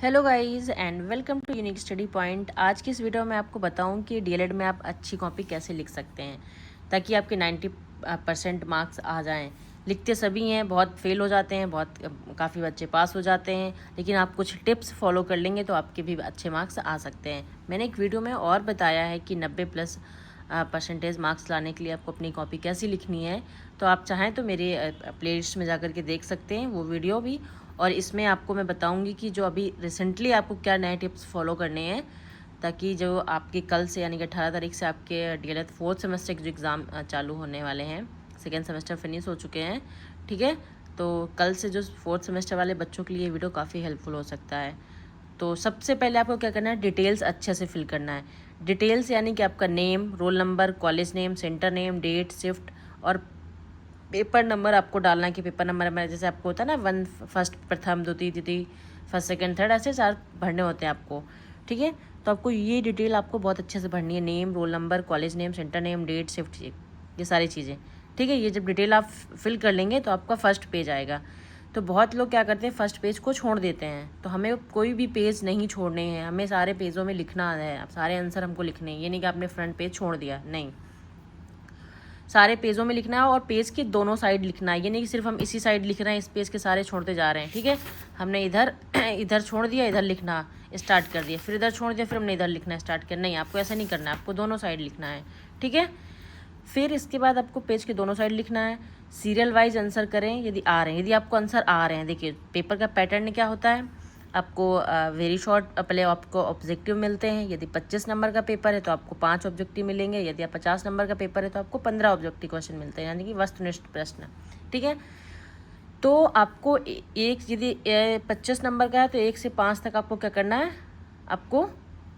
Hello guys and welcome to unique study point. आज की इस वीडियो में आपको बताऊं कि डीएलएड में आप अच्छी कॉपी कैसे लिख सकते हैं ताकि आपके 90% मार्क्स आ जाएं। लिखते सभी हैं, बहुत फेल हो जाते हैं, बहुत काफ़ी बच्चे पास हो जाते हैं, लेकिन आप कुछ टिप्स फॉलो कर लेंगे तो आपके भी अच्छे मार्क्स आ सकते हैं। मैंने एक वीडियो में और बताया है कि 90+ परसेंटेज मार्क्स लाने के लिए आपको अपनी कॉपी कैसी लिखनी है, तो आप चाहें तो मेरे प्लेलिस्ट में जाकर के देख सकते हैं वो वीडियो भी। और इसमें आपको मैं बताऊंगी कि जो अभी रिसेंटली आपको क्या नए टिप्स फॉलो करने हैं ताकि जो आपके कल से यानी कि 18 तारीख से आपके डीएलएड 4th सेमेस्टर के जो एग्ज़ाम चालू होने वाले हैं, सेकेंड सेमेस्टर फिनिश हो चुके हैं, ठीक है। तो कल से जो 4th सेमेस्टर वाले बच्चों के लिए वीडियो काफ़ी हेल्पफुल हो सकता है। तो सबसे पहले आपको क्या करना है, डिटेल्स अच्छे से फिल करना है। डिटेल्स यानी कि आपका name, roll number, college name, centre name, date, shift और पेपर नंबर आपको डालना है कि पेपर नंबर में जैसे आपको होता है ना 1 फर्स्ट, प्रथम, द्वितीय, तृतीय, फर्स्ट, सेकंड, थर्ड, ऐसे 4 भरने होते हैं आपको, ठीक है। तो आपको ये डिटेल आपको बहुत अच्छे से भरनी है, name, roll number, college name, centre name, date, shift, ये सारी चीज़ें, ठीक है। ये जब डिटेल आप फिल कर लेंगे तो आपका फर्स्ट पेज आएगा। तो बहुत लोग क्या करते हैं, फर्स्ट पेज को छोड़ देते हैं, तो हमें कोई भी पेज नहीं छोड़ने हैं, हमें सारे पेजों में लिखना है, सारे आंसर हमको लिखने हैं। ये नहीं कि आपने फ्रंट पेज छोड़ दिया, नहीं, सारे पेजों में लिखना है और पेज के दोनों साइड लिखना है। ये नहीं कि सिर्फ हम इसी साइड लिख रहे हैं, इस पेज के सारे छोड़ते जा रहे हैं, ठीक है। हमने इधर इधर छोड़ दिया, इधर लिखना स्टार्ट कर दिया, फिर इधर छोड़ दिया, फिर हमने इधर लिखना स्टार्ट किया, नहीं, आपको ऐसा नहीं करना है, आपको दोनों साइड लिखना है, ठीक है। फिर इसके बाद आपको पेज के दोनों साइड लिखना है। सीरियल वाइज आंसर करें यदि आ रहे हैं, यदि आपको आंसर आ रहे हैं। देखिए पेपर का पैटर्न क्या होता है, आपको वेरी शॉर्ट पहले आपको ऑब्जेक्टिव मिलते हैं। यदि 25 नंबर का पेपर है तो आपको 5 ऑब्जेक्टिव मिलेंगे, यदि आप 50 नंबर का पेपर है तो आपको 15 ऑब्जेक्टिव क्वेश्चन मिलते हैं, यानी कि वस्तुनिष्ठ प्रश्न, ठीक है। तो आपको एक यदि 25 नंबर का है तो 1 से 5 तक आपको क्या करना है, आपको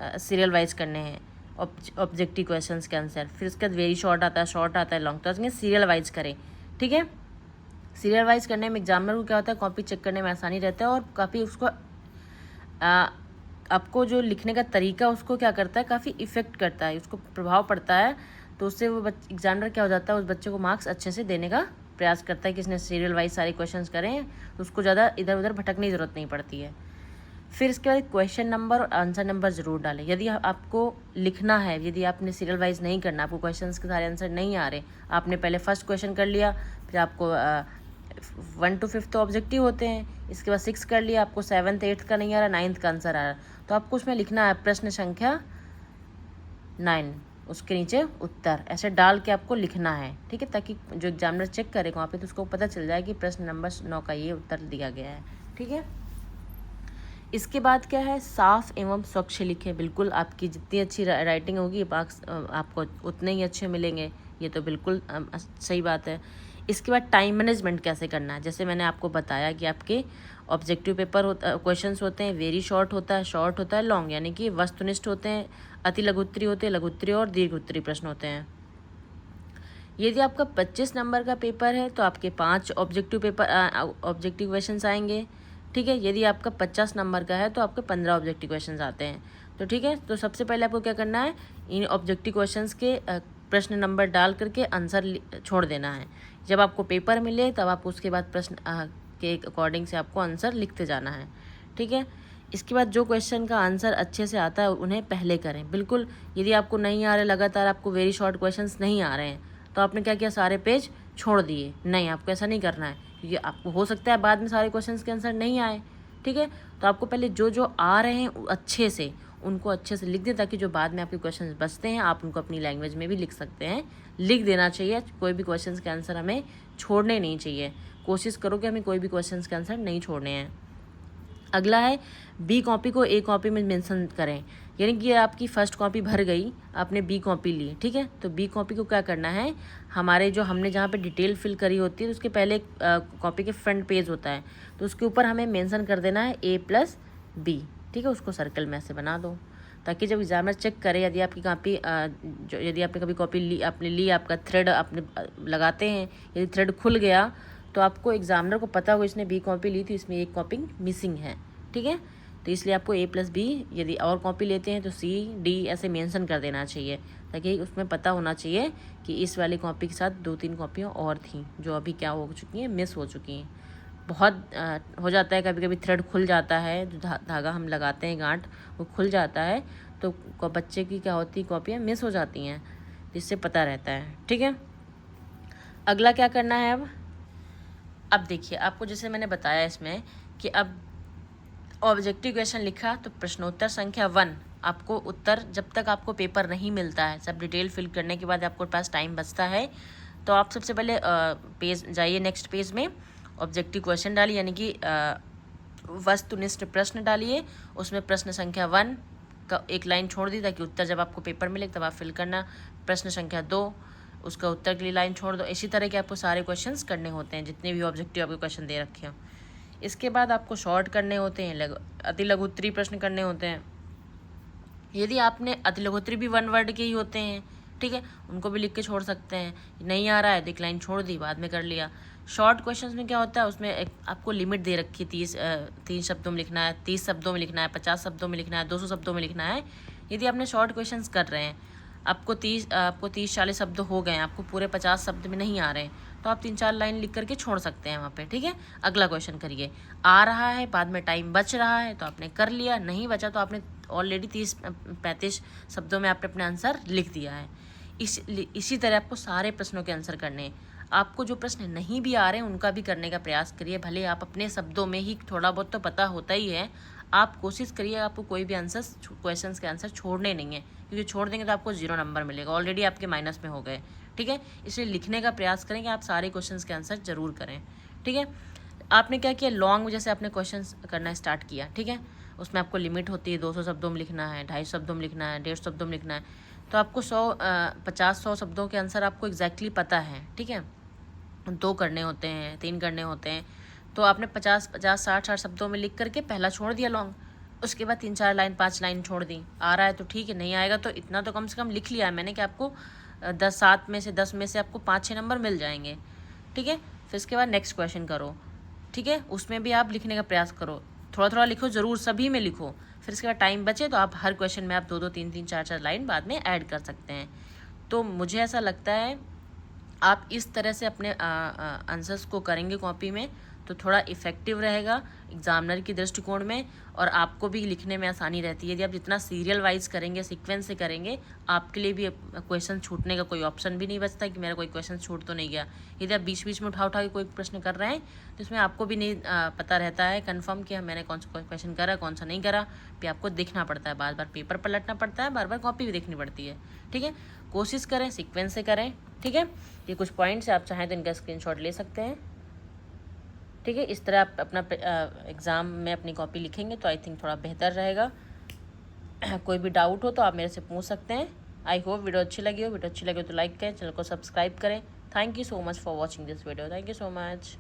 सीरियल वाइज करने हैं ऑब्जेक्टिव क्वेश्चंस के आंसर। फिर उसके बाद वेरी शॉर्ट आता है, शॉर्ट आता है, लॉन्ग, तो उसमें सीरियल वाइज करें, ठीक है। सीरियल वाइज करने में एग्जामिनर को क्या होता है, कॉपी चेक करने में आसानी रहता है और काफ़ी उसको आपको जो लिखने का तरीका उसको क्या करता है, काफ़ी इफ़ेक्ट करता है, उसको प्रभाव पड़ता है। तो उससे वो एग्जामिनर क्या हो जाता है, उस बच्चे को मार्क्स अच्छे से देने का प्रयास करता है कि इसने सीरियल वाइज सारे क्वेश्चंस करें, तो उसको ज़्यादा इधर उधर भटकने की ज़रूरत नहीं पड़ती है। फिर इसके बाद क्वेश्चन नंबर और आंसर नंबर ज़रूर डालें। यदि आपको लिखना है, यदि आपने सीरियल वाइज नहीं करना, आपको क्वेश्चंस के सारे आंसर नहीं आ रहे, आपने पहले फर्स्ट क्वेश्चन कर लिया, फिर आपको 1 to 5 तो ऑब्जेक्टिव होते हैं, इसके बाद 6 कर लिया, आपको 7th 8th का नहीं आ रहा, 9th का आंसर आ रहा, तो आपको उसमें लिखना है प्रश्न संख्या 9, उसके नीचे उत्तर, ऐसे डाल के आपको लिखना है, ठीक है, ताकि जो एग्जामिनर चेक करेगा वहाँ पे तो उसको पता चल जाए कि प्रश्न नंबर 9 का ये उत्तर दिया गया है, ठीक है। इसके बाद क्या है, साफ एवं स्वच्छ लिखें। बिल्कुल आपकी जितनी अच्छी राइटिंग होगी मार्क्स आपको उतने ही अच्छे मिलेंगे, ये तो बिल्कुल सही बात है। इसके बाद टाइम मैनेजमेंट कैसे करना है, जैसे मैंने आपको बताया कि आपके ऑब्जेक्टिव पेपर क्वेश्चंस होते हैं, वेरी शॉर्ट होता है, शॉर्ट होता है, लॉन्ग, यानी कि वस्तुनिष्ठ होते हैं, अति लघुत्तरी होते हैं, लघुत्तरी और दीर्घ उत्तरी प्रश्न होते हैं। यदि आपका 25 नंबर का पेपर है तो आपके 5 ऑब्जेक्टिव क्वेश्चन आएंगे, ठीक है। यदि आपका 50 नंबर का है तो आपके 15 ऑब्जेक्टिव क्वेश्चन आते हैं, तो ठीक है। तो सबसे पहले आपको क्या करना है, इन ऑब्जेक्टिव क्वेश्चंस के प्रश्न नंबर डाल करके आंसर छोड़ देना है। जब आपको पेपर मिले तब आप उसके बाद प्रश्न के अकॉर्डिंग से आपको आंसर लिखते जाना है, ठीक है। इसके बाद जो क्वेश्चन का आंसर अच्छे से आता है उन्हें पहले करें, बिल्कुल। यदि आपको नहीं आ रहे, लगातार आपको वेरी शॉर्ट क्वेश्चंस नहीं आ रहे हैं, तो आपने क्या किया, सारे पेज छोड़ दिए, नहीं, आपको ऐसा नहीं करना है, क्योंकि आपको हो सकता है बाद में सारे क्वेश्चंस के आंसर नहीं आए, ठीक है। तो आपको पहले जो जो आ रहे हैं अच्छे से उनको अच्छे से लिख दें, ताकि जो बाद में आपके क्वेश्चंस बचते हैं आप उनको अपनी लैंग्वेज में भी लिख सकते हैं, लिख देना चाहिए। कोई भी क्वेश्चंस के आंसर हमें छोड़ने नहीं चाहिए, कोशिश करो कि हमें कोई भी क्वेश्चंस के आंसर नहीं छोड़ने हैं। अगला है, बी कॉपी को ए कॉपी में मेंशन करें, यानी कि आपकी फर्स्ट कॉपी भर गई, आपने बी कॉपी ली, ठीक है। तो बी कॉपी को क्या करना है, हमारे जो हमने जहाँ पे डिटेल फिल करी होती है तो उसके पहले कॉपी के फ्रंट पेज होता है, तो उसके ऊपर हमें मेंशन कर देना है A+B, ठीक है। उसको सर्कल में ऐसे बना दो, ताकि जब एग्जामिनर चेक करे, यदि आपकी कॉपी यदि आपने कभी कॉपी ली, आपका थ्रेड आपने लगाते हैं, यदि थ्रेड खुल गया तो आपको एग्जामिनर को पता हो इसने बी कॉपी ली थी, इसमें एक कॉपी मिसिंग है, ठीक है। तो इसलिए आपको A+B, यदि और कॉपी लेते हैं तो C, D ऐसे मेंशन कर देना चाहिए, ताकि उसमें पता होना चाहिए कि इस वाली कॉपी के साथ 2-3 कॉपियाँ और थीं जो अभी क्या हो चुकी हैं, मिस हो चुकी हैं, बहुत हो जाता है, कभी कभी थ्रेड खुल जाता है, जो धागा हम लगाते हैं गांठ वो खुल जाता है, तो बच्चे की क्या होती है कॉपियाँ मिस हो जाती हैं, जिससे पता रहता है। ठीक है, अगला क्या करना है अब देखिए आपको जैसे मैंने बताया इसमें कि अब ऑब्जेक्टिव क्वेश्चन लिखा तो प्रश्नोत्तर संख्या 1 आपको उत्तर जब तक आपको पेपर नहीं मिलता है, सब डिटेल फिल करने के बाद आपको पास टाइम बचता है, तो आप सबसे पहले पेज जाइए, नेक्स्ट पेज में ऑब्जेक्टिव क्वेश्चन डालिए, यानी कि वस्तुनिष्ठ प्रश्न डालिए। उसमें प्रश्न संख्या 1 का एक लाइन छोड़ दी ताकि उत्तर जब आपको पेपर मिले तब आप फिल करना। प्रश्न संख्या 2 उसका उत्तर के लिए लाइन छोड़ दो। इसी तरह के आपको सारे क्वेश्चंस करने होते हैं, जितने भी ऑब्जेक्टिव आपके क्वेश्चन दे रखे हों। इसके बाद आपको शॉर्ट करने होते हैं, अति लघुत्तरी प्रश्न करने होते हैं। यदि आपने अति लघुत्तरी भी 1 वर्ड के ही होते हैं, ठीक है, उनको भी लिख के छोड़ सकते हैं। नहीं आ रहा है तो एक लाइन छोड़ दी, बाद में कर लिया। शॉर्ट क्वेश्चंस में क्या होता है, उसमें एक आपको लिमिट दे रखी है, 3 शब्दों में लिखना है, 30 शब्दों में लिखना है, 50 शब्दों में लिखना है, 200 शब्दों में लिखना है। यदि आपने शॉर्ट क्वेश्चंस कर रहे हैं, आपको 30-40 शब्द हो गए, आपको पूरे 50 शब्द में नहीं आ रहे हैं, तो आप 3-4 लाइन लिख करके छोड़ सकते हैं वहाँ पे। ठीक है, अगला क्वेश्चन करिए। आ रहा है, बाद में टाइम बच रहा है तो आपने कर लिया, नहीं बचा तो आपने ऑलरेडी 30-35 शब्दों में आपने अपना आंसर लिख दिया है। इसी तरह आपको सारे प्रश्नों के आंसर करने हैं। आपको जो प्रश्न नहीं भी आ रहे हैं उनका भी करने का प्रयास करिए, भले आप अपने शब्दों में ही, थोड़ा बहुत तो पता होता ही है, आप कोशिश करिए आपको कोई भी आंसर क्वेश्चंस के आंसर छोड़ने नहीं है, क्योंकि छोड़ देंगे तो आपको 0 नंबर मिलेगा, ऑलरेडी आपके माइनस में हो गए। ठीक है, इसलिए लिखने का प्रयास करें कि आप सारे क्वेश्चंस के आंसर जरूर करें। ठीक है, आपने क्या किया, लॉन्ग जैसे आपने क्वेश्चंस करना स्टार्ट किया, ठीक है, उसमें आपको लिमिट होती है 200 शब्दों में लिखना है, 250 शब्दों में लिखना है, 150 शब्दों में लिखना है, तो आपको 50-100 शब्दों के आंसर आपको एग्जैक्टली पता है। ठीक है, 2 करने होते हैं, 3 करने होते हैं, तो आपने 50-50, 60-60 शब्दों में लिख करके पहला छोड़ दिया लॉन्ग, उसके बाद 3-4 लाइन 5 लाइन छोड़ दी। आ रहा है तो ठीक है, नहीं आएगा तो इतना तो कम से कम लिख लिया है मैंने कि आपको 10 में से आपको 5-6 नंबर मिल जाएंगे। ठीक है, फिर इसके बाद नेक्स्ट क्वेश्चन करो। ठीक है, उसमें भी आप लिखने का प्रयास करो, थोड़ा थोड़ा लिखो, ज़रूर सभी में लिखो। फिर इसके बाद टाइम बचे तो आप हर क्वेश्चन में आप 2-2, 3-3, 4-4 लाइन बाद में ऐड कर सकते हैं। तो मुझे ऐसा लगता है आप इस तरह से अपने आंसर्स को करेंगे कॉपी में तो थोड़ा इफ़ेक्टिव रहेगा एग्जामिनर की दृष्टिकोण में, और आपको भी लिखने में आसानी रहती है। यदि आप जितना सीरियल वाइज करेंगे, सीक्वेंस से करेंगे, आपके लिए भी क्वेश्चन छूटने का कोई ऑप्शन भी नहीं बचता कि मेरा कोई क्वेश्चन छूट तो नहीं गया। यदि आप बीच बीच में उठा उठा के कोई प्रश्न कर रहे हैं तो इसमें आपको भी नहीं पता रहता है कन्फर्म कि मैंने कौन सा क्वेश्चन करा, कौन सा नहीं करा, भी आपको देखना पड़ता है, बार बार पेपर पलटना पड़ता है, बार बार कॉपी भी देखनी पड़ती है। ठीक है, कोशिश करें सीक्वेंस से करें। ठीक है, ये कुछ पॉइंट्स आप चाहें तो इनका स्क्रीनशॉट ले सकते हैं। ठीक है, इस तरह आप अपना एग्ज़ाम में अपनी कॉपी लिखेंगे तो आई थिंक थोड़ा बेहतर रहेगा। कोई भी डाउट हो तो आप मेरे से पूछ सकते हैं। आई होप वीडियो अच्छी लगी हो, तो लाइक करें, चैनल को सब्सक्राइब करें। Thank you so much for watching this video, thank you so much.